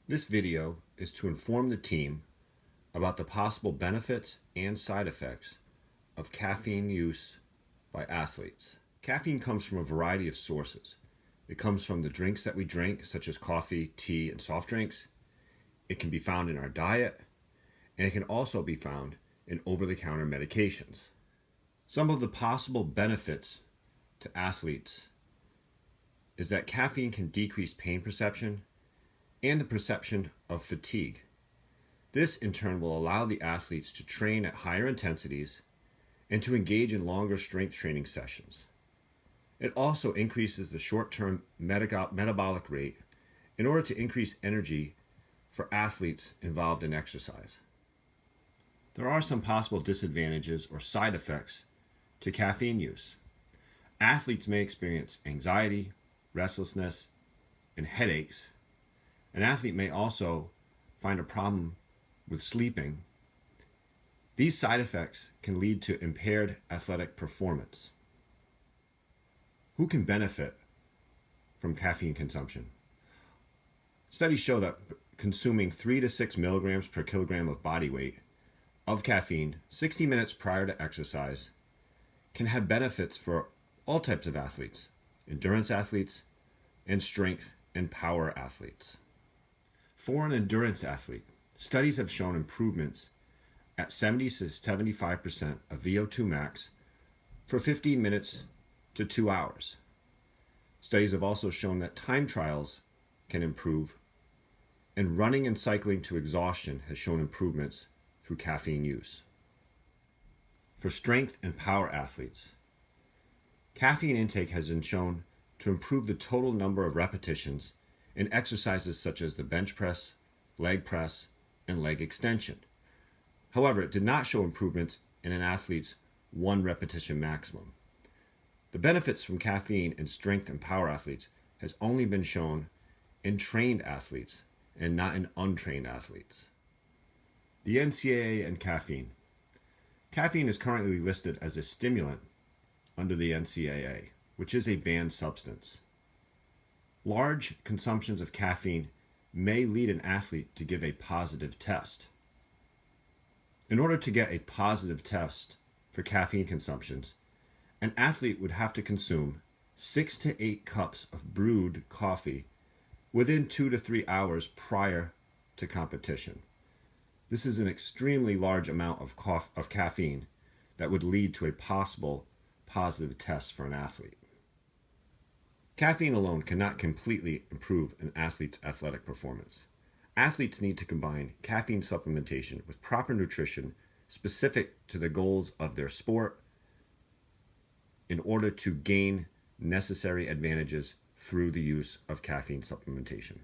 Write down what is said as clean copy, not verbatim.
This video is to inform the team about the possible benefits and side effects of caffeine use by athletes. Caffeine comes from a variety of sources. It comes from the drinks that we drink, such as coffee, tea, and soft drinks. It can be found in our diet, and it can also be found in over-the-counter medications. Some of the possible benefits to athletes is that caffeine can decrease pain perception and the perception of fatigue. This in turn will allow the athletes to train at higher intensities and to engage in longer strength training sessions. It also increases the short-term metabolic rate in order to increase energy for athletes involved in exercise. There are some possible disadvantages or side effects to caffeine use. Athletes may experience anxiety, restlessness, and headaches. An athlete may also find a problem with sleeping. These side effects can lead to impaired athletic performance. Who can benefit from caffeine consumption? Studies show that consuming 3 to 6 milligrams per kilogram of body weight of caffeine 60 minutes prior to exercise can have benefits for all types of athletes, endurance athletes, and strength and power athletes. For an endurance athlete, studies have shown improvements at 70 to 75% of VO2 max for 15 minutes to 2 hours. Studies have also shown that time trials can improve, and running and cycling to exhaustion has shown improvements through caffeine use. For strength and power athletes, caffeine intake has been shown to improve the total number of repetitions in exercises such as the bench press, leg press, and leg extension. However, it did not show improvements in an athlete's 1 repetition maximum. The benefits from caffeine in strength and power athletes has only been shown in trained athletes and not in untrained athletes. The NCAA and caffeine. Caffeine is currently listed as a stimulant under the NCAA, which is a banned substance. Large consumptions of caffeine may lead an athlete to give a positive test. In order to get a positive test for caffeine consumptions, an athlete would have to consume 6 to 8 cups of brewed coffee within 2 to 3 hours prior to competition. This is an extremely large amount of caffeine that would lead to a possible positive test for an athlete. Caffeine alone cannot completely improve an athlete's athletic performance. Athletes need to combine caffeine supplementation with proper nutrition specific to the goals of their sport in order to gain necessary advantages through the use of caffeine supplementation.